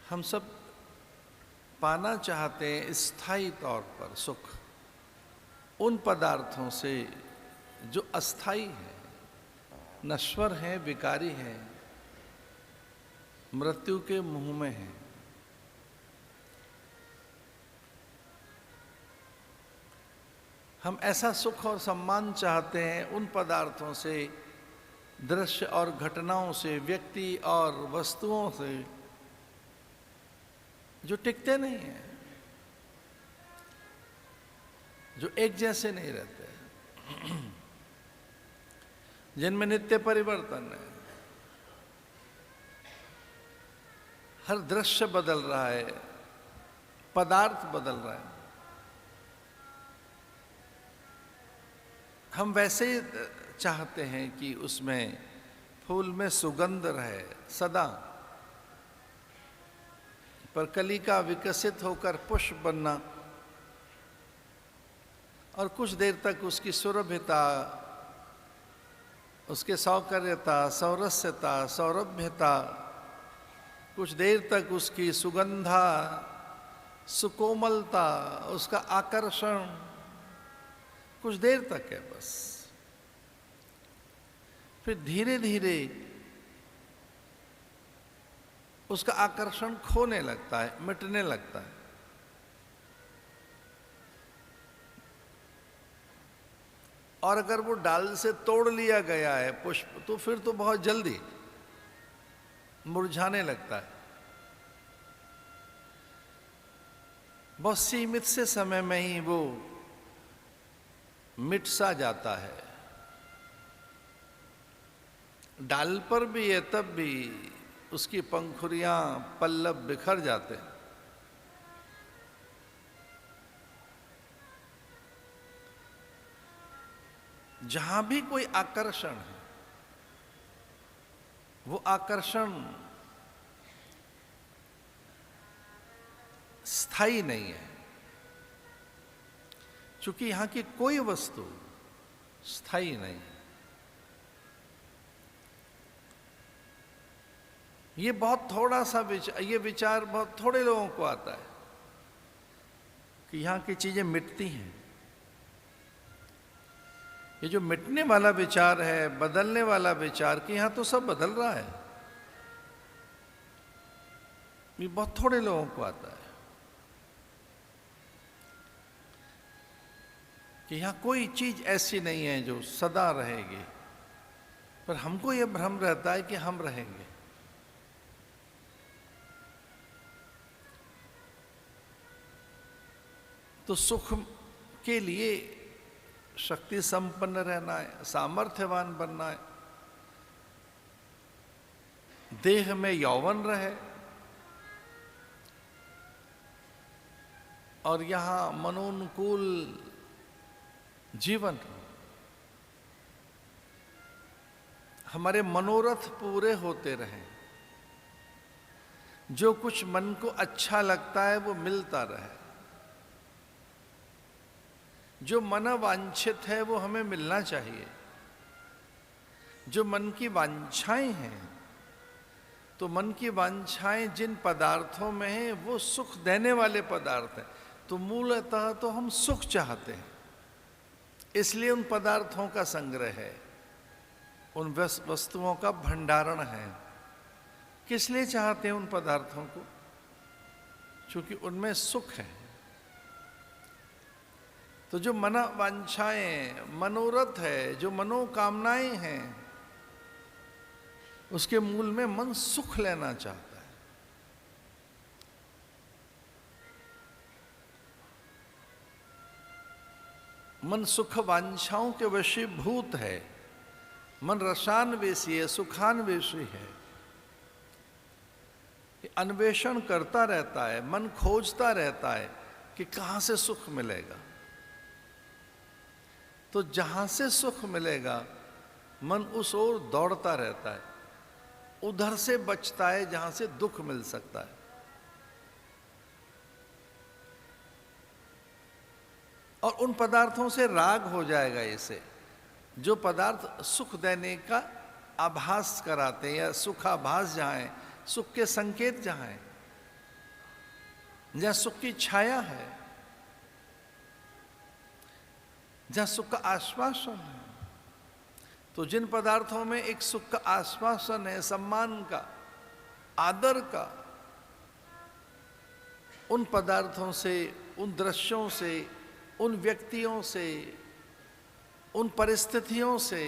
हम सब पाना चाहते हैं स्थायी तौर पर सुख उन पदार्थों से जो अस्थाई है, नश्वर है, विकारी है, मृत्यु के मुंह में है। हम ऐसा सुख और सम्मान चाहते हैं उन पदार्थों से, दृश्य और घटनाओं से, व्यक्ति और वस्तुओं से जो टिकते नहीं हैं, जो एक जैसे नहीं रहते, जिनमें नित्य परिवर्तन है। हर दृश्य बदल रहा है, पदार्थ बदल रहा है। हम वैसे ही चाहते हैं कि उसमें फूल में सुगंध रहे सदा, पर कली का विकसित होकर पुष्प बनना और कुछ देर तक उसकी सुरभिता, उसके सौकर्यता, सौरस्यता, सौरभ्यता, कुछ देर तक उसकी सुगंधा, सुकोमलता, उसका आकर्षण कुछ देर तक है बस। फिर धीरे धीरे उसका आकर्षण खोने लगता है, मिटने लगता है। और अगर वो डाल से तोड़ लिया गया है पुष्प, तो फिर तो बहुत जल्दी मुरझाने लगता है। बहुत सीमित से समय में ही वो मिट सा जाता है। डाल पर भी है तब भी उसकी पंखुड़ियां, पल्लव बिखर जाते हैं। जहां भी कोई आकर्षण है, वो आकर्षण स्थायी नहीं है, क्योंकि यहां की कोई वस्तु स्थायी नहीं है। ये बहुत थोड़ा सा ये विचार बहुत थोड़े लोगों को आता है कि यहां की चीजें मिटती हैं। ये जो मिटने वाला विचार है, बदलने वाला विचार, कि यहां तो सब बदल रहा है, ये बहुत थोड़े लोगों को आता है। कि यहां कोई चीज ऐसी नहीं है जो सदा रहेगी, पर हमको यह भ्रम रहता है कि हम रहेंगे। तो सुख के लिए शक्ति संपन्न रहना है, सामर्थ्यवान बनना है, देह में यौवन रहे और यहां मनोनुकूल जीवन, हमारे मनोरथ पूरे होते रहें, जो कुछ मन को अच्छा लगता है वो मिलता रहे, जो मन वांछित है वो हमें मिलना चाहिए, जो मन की वांछाएं हैं, तो मन की वांछाएं जिन पदार्थों में हैं वो सुख देने वाले पदार्थ हैं। तो मूलतः तो हम सुख चाहते हैं, इसलिए उन पदार्थों का संग्रह है, उन वस्तुओं का भंडारण है। किस लिए चाहते हैं उन पदार्थों को? क्योंकि उनमें सुख है। तो जो मनोवांछाएं, मनोरथ है, जो मनोकामनाएं हैं, उसके मूल में मन सुख लेना चाहता है। मन सुख वांछाओं के वशीभूत है, मन रसान्वेषी है, सुखान्वेषी है, अन्वेषण करता रहता है, मन खोजता रहता है कि कहां से सुख मिलेगा। तो जहां से सुख मिलेगा मन उस ओर दौड़ता रहता है, उधर से बचता है जहां से दुख मिल सकता है। और उन पदार्थों से राग हो जाएगा इसे, जो पदार्थ सुख देने का आभास कराते हैं, या सुखाभास जहां है, सुख के संकेत जहां है, जहां सुख की छाया है, जहां सुख का आश्वासन है। तो जिन पदार्थों में एक सुख का आश्वासन है, सम्मान का, आदर का, उन पदार्थों से, उन दृश्यों से, उन व्यक्तियों से, उन परिस्थितियों से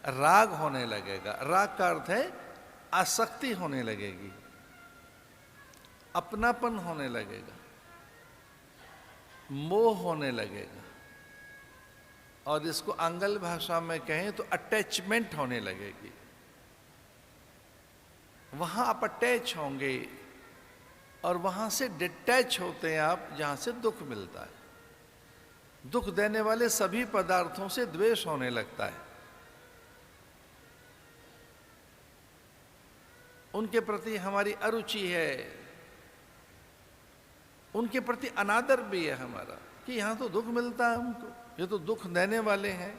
राग होने लगेगा। राग का अर्थ है आसक्ति होने लगेगी, अपनापन होने लगेगा, मोह होने लगेगा, और इसको आंग्ल भाषा में कहें तो अटैचमेंट होने लगेगी। वहां आप अटैच होंगे और वहां से डिटैच होते हैं आप, जहां से दुख मिलता है। दुख देने वाले सभी पदार्थों से द्वेष होने लगता है, उनके प्रति हमारी अरुचि है, उनके प्रति अनादर भी है हमारा, कि यहां तो दुख मिलता है हमको, ये तो दुख देने वाले हैं।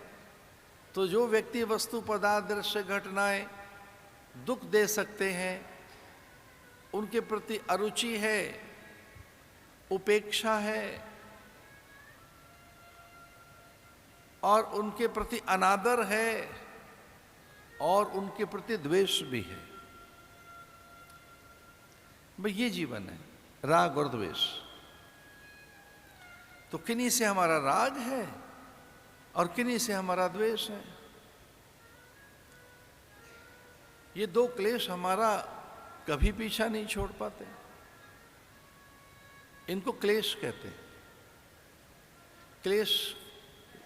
तो जो व्यक्ति, वस्तु, पदार्थ, दृश्य, घटनाएं दुख दे सकते हैं, उनके प्रति अरुचि है, उपेक्षा है, और उनके प्रति अनादर है, और उनके प्रति द्वेष भी है। भाई ये जीवन है, राग और द्वेष। तो किन्हीं से हमारा राग है और किन्हीं से हमारा द्वेष है। ये दो क्लेश हमारा कभी पीछा नहीं छोड़ पाते। इनको क्लेश कहते हैं। क्लेश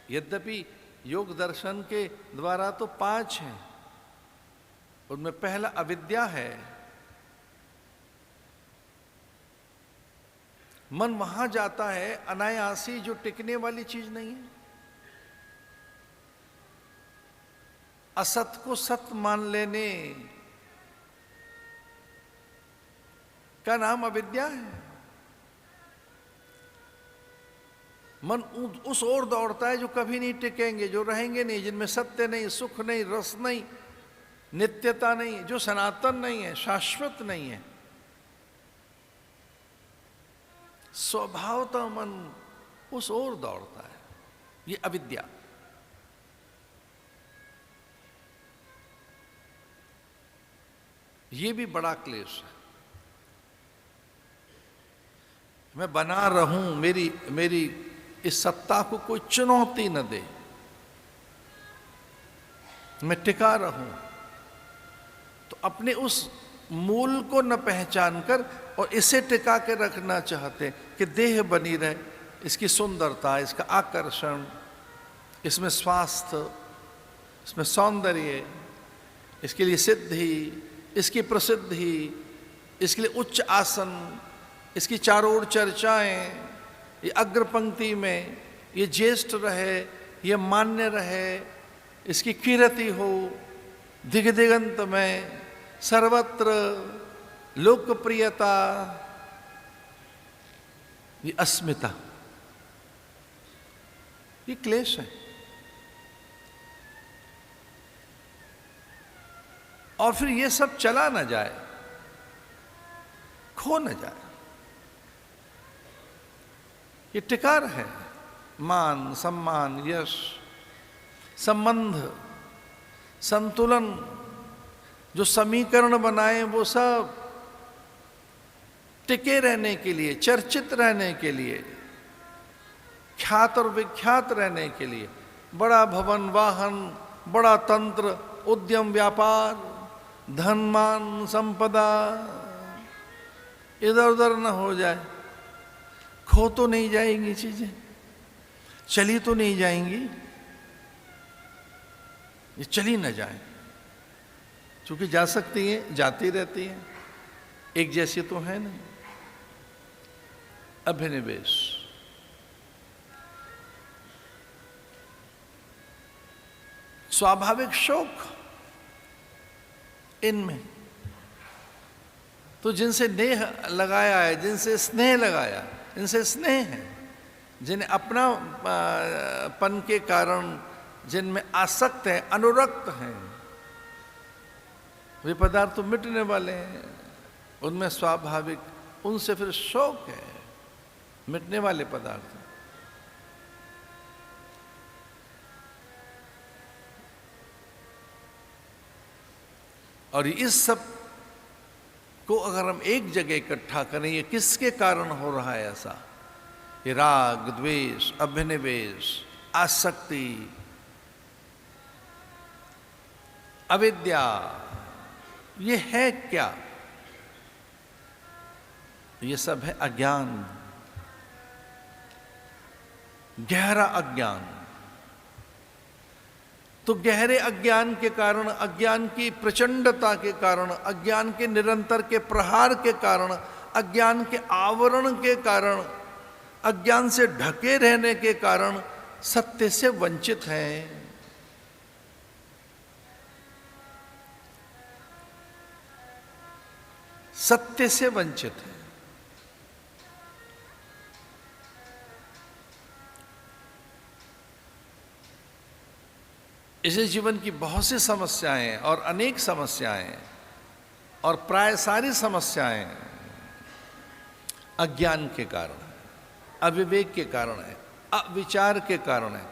यद्यपि योग दर्शन के द्वारा तो 5 हैं, उनमें पहला अविद्या है। मन वहां जाता है अनायासी, जो टिकने वाली चीज नहीं है। असत को सत मान लेने का नाम अविद्या है। मन उस ओर दौड़ता है जो कभी नहीं टिकेंगे, जो रहेंगे नहीं, जिनमें सत्य नहीं, सुख नहीं, रस नहीं, नित्यता नहीं, जो सनातन नहीं है, शाश्वत नहीं है। स्वभावतः मन उस ओर दौड़ता है। ये अविद्या। ये भी बड़ा क्लेश है। मैं बना रहूं, मेरी इस सत्ता को कोई चुनौती न दे, मैं टिका रहूं। तो अपने उस मूल को न पहचान कर और इसे टिका के रखना चाहते कि देह बनी रहे, इसकी सुंदरता, इसका आकर्षण, इसमें स्वास्थ्य, इसमें सौंदर्य, इसके लिए सिद्धि, इसकी प्रसिद्धि, इसके लिए उच्च आसन, इसकी चारों ओर चर्चाएं, ये अग्र पंक्ति में ये ज्येष्ठ रहे, ये मान्य रहे, इसकी कीर्ति हो दिग दिगंत में, सर्वत्र लोकप्रियता, ये अस्मिता, ये क्लेश है। और फिर ये सब चला न जाए, खो न जाए। ये टिकार है। मान, सम्मान, यश, संबंध, संतुलन, जो समीकरण बनाए वो सब टिके रहने के लिए, चर्चित रहने के लिए, ख्यात और विख्यात रहने के लिए, बड़ा भवन, वाहन, बड़ा तंत्र, उद्यम, व्यापार, धन, मान, संपदा इधर उधर न हो जाए। खो तो नहीं जाएंगी चीजें, चली तो नहीं जाएंगी, ये चली न जाए, क्योंकि जा सकती हैं, जाती रहती हैं, एक जैसी तो है नहीं। अभिनिवेश, स्वाभाविक शोक इनमें। तो जिनसे नेह लगाया है, जिनसे स्नेह लगाया, इनसे स्नेह है, जिन्हें अपना पन के कारण जिनमें आसक्त है, अनुरक्त हैं, वे पदार्थ तो मिटने वाले हैं। उनमें स्वाभाविक उनसे फिर शौक है, मिटने वाले पदार्थ। और इस सब को अगर हम एक जगह इकट्ठा करें, ये किसके कारण हो रहा है ऐसा? ये राग, द्वेष, अभिनिवेश, आसक्ति, अविद्या, ये है क्या? ये सब है अज्ञान, गहरा अज्ञान। तो गहरे अज्ञान के कारण, अज्ञान की प्रचंडता के कारण, अज्ञान के निरंतर के प्रहार के कारण, अज्ञान के आवरण के कारण, अज्ञान से ढके रहने के कारण सत्य से वंचित हैं। सत्य से वंचित है। इसे जीवन की बहुत सी समस्याएं और अनेक समस्याएं और प्राय सारी समस्याएं अज्ञान के कारण, अविवेक के कारण है, अविचार के कारण है,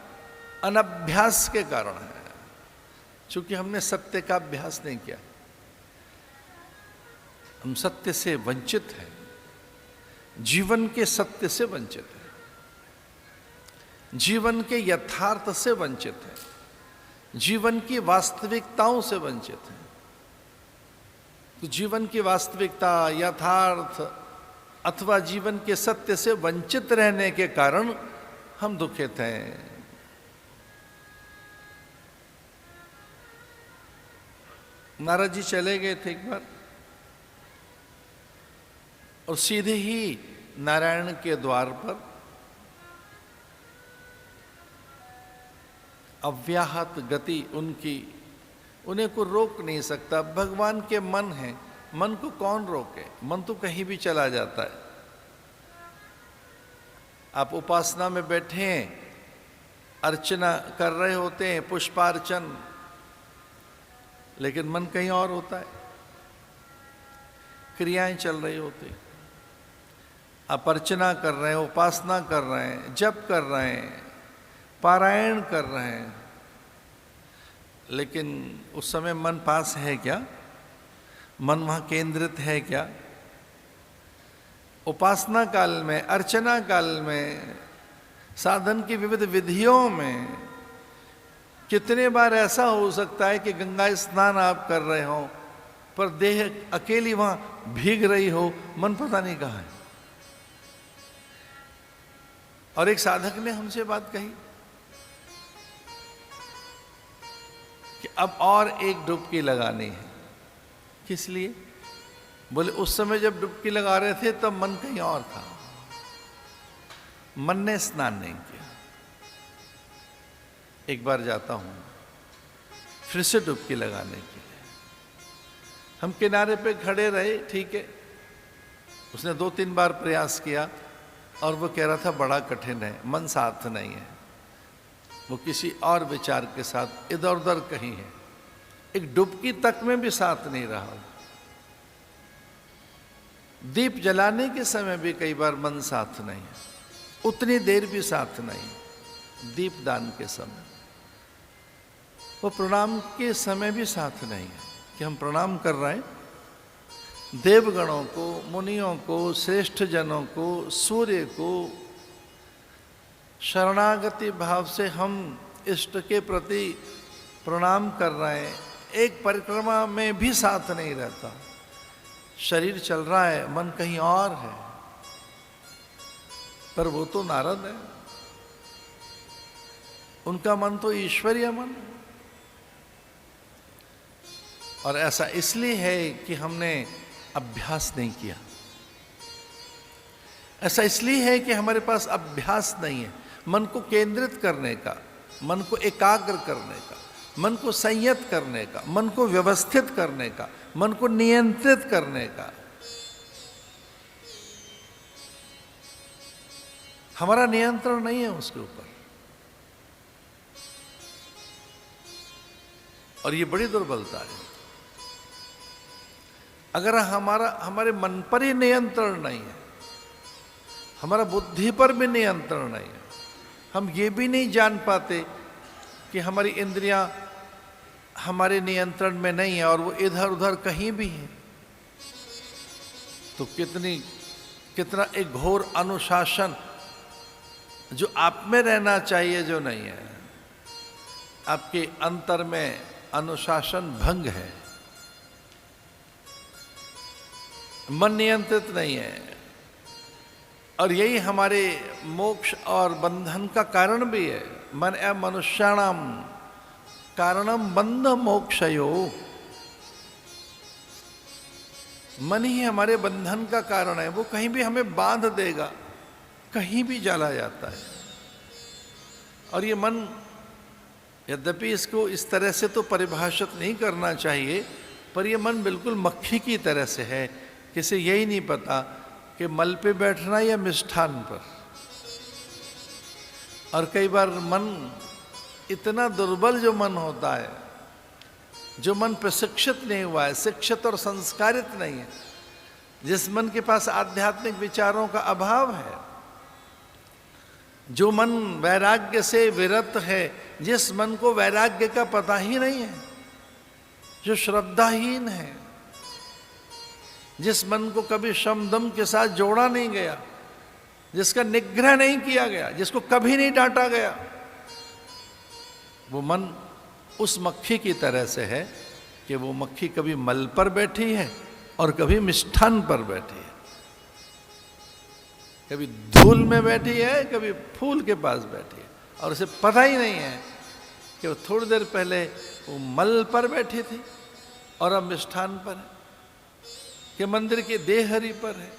अनभ्यास के कारण है। क्योंकि हमने सत्य का अभ्यास नहीं किया, हम सत्य से वंचित हैं, जीवन के सत्य से वंचित हैं, जीवन के यथार्थ से वंचित हैं, जीवन की वास्तविकताओं से वंचित हैं। तो जीवन की वास्तविकता, यथार्थ अथवा जीवन के सत्य से वंचित रहने के कारण हम दुखित हैं। नारद जी चले गए थे एक बार और सीधे ही नारायण के द्वार पर अव्याहत गति उनकी, उन्हें को रोक नहीं सकता। भगवान के मन है, मन को कौन रोके? मन तो कहीं भी चला जाता है। आप उपासना में बैठे हैं, अर्चना कर रहे होते हैं, पुष्पार्चन, लेकिन मन कहीं और होता है, क्रियाएं चल रही होती। आप अर्चना कर रहे हैं, उपासना कर रहे हैं, जप कर रहे हैं, पारायण कर रहे हैं, लेकिन उस समय मन पास है क्या? मन वहाँ केंद्रित है क्या? उपासना काल में, अर्चना काल में, साधन की विविध विधियों में कितने बार ऐसा हो सकता है कि गंगा स्नान आप कर रहे हो पर देह अकेली वहाँ भीग रही हो, मन पता नहीं कहाँ है। और एक साधक ने हमसे बात कही कि अब और एक डुबकी लगानी है। किस लिए? बोले उस समय जब डुबकी लगा रहे थे तब मन कहीं और था, मन ने स्नान नहीं किया। एक बार जाता हूं फिर से डुबकी लगाने के लिए। हम किनारे पे खड़े रहे, ठीक है, उसने 2-3 बार प्रयास किया और वो कह रहा था बड़ा कठिन है, मन साथ नहीं है, वो किसी और विचार के साथ इधर उधर कहीं है, एक डुबकी तक में भी साथ नहीं रहा। दीप जलाने के समय भी कई बार मन साथ नहीं है, उतनी देर भी साथ नहीं। दीप दान के समय, वो प्रणाम के समय भी साथ नहीं है कि हम प्रणाम कर रहे हैं देवगणों को, मुनियों को, श्रेष्ठ जनों को, सूर्य को, शरणागति भाव से हम इष्ट के प्रति प्रणाम कर रहे हैं। एक परिक्रमा में भी साथ नहीं रहता, शरीर चल रहा है, मन कहीं और है। पर वो तो नारद है, उनका मन तो ईश्वरीय मन है। और ऐसा इसलिए है कि हमने अभ्यास नहीं किया, ऐसा इसलिए है कि हमारे पास अभ्यास नहीं है मन को केंद्रित करने का, मन को एकाग्र करने का, मन को संयत करने का, मन को व्यवस्थित करने का, मन को नियंत्रित करने का। हमारा नियंत्रण नहीं है उसके ऊपर, और ये बड़ी दुर्बलता है। अगर हमारे मन पर ही नियंत्रण नहीं है, हमारा बुद्धि पर भी नियंत्रण नहीं है, हम ये भी नहीं जान पाते कि हमारी इंद्रियां हमारे नियंत्रण में नहीं है और वो इधर उधर कहीं भी है, तो कितना एक घोर अनुशासन जो आप में रहना चाहिए जो नहीं है, आपके अंतर में अनुशासन भंग है, मन नियंत्रित नहीं है। और यही हमारे मोक्ष और बंधन का कारण भी है। मन ए मनुष्याणाम कारणम बंध मोक्षयो, मन ही हमारे बंधन का कारण है। वो कहीं भी हमें बांध देगा, कहीं भी चला जाता है। और ये मन, यद्यपि इसको इस तरह से तो परिभाषित नहीं करना चाहिए, पर ये मन बिल्कुल मक्खी की तरह से है। किसी यही नहीं पता कि मल पे बैठना या मिष्ठान पर। और कई बार मन इतना दुर्बल जो मन होता है, जो मन प्रशिक्षित नहीं हुआ है, शिक्षित और संस्कारित नहीं है, जिस मन के पास आध्यात्मिक विचारों का अभाव है, जो मन वैराग्य से विरत है, जिस मन को वैराग्य का पता ही नहीं है, जो श्रद्धाहीन है, जिस मन को कभी शम दम के साथ जोड़ा नहीं गया, जिसका निग्रह नहीं किया गया, जिसको कभी नहीं डांटा गया, वो मन उस मक्खी की तरह से है कि वो मक्खी कभी मल पर बैठी है और कभी मिष्ठान पर बैठी है, कभी धूल में बैठी है, कभी फूल के पास बैठी है, और उसे पता ही नहीं है कि वो थोड़ी देर पहले वो मल पर बैठी थी और अब मिष्ठान पर है, कि मंदिर के देहरी पर है,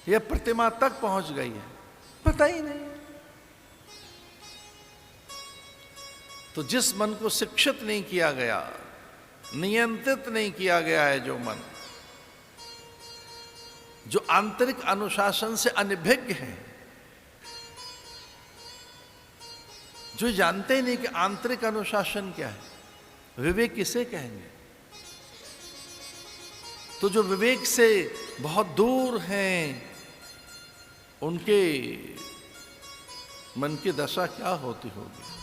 या प्रतिमा तक पहुंच गई है, पता ही नहीं है। तो जिस मन को शिक्षित नहीं किया गया, नियंत्रित नहीं किया गया है, जो मन जो आंतरिक अनुशासन से अनभिज्ञ है, जो जानते ही नहीं कि आंतरिक अनुशासन क्या है, विवेक किसे कहेंगे। तो जो विवेक से बहुत दूर हैं, उनके मन की दशा क्या होती होगी।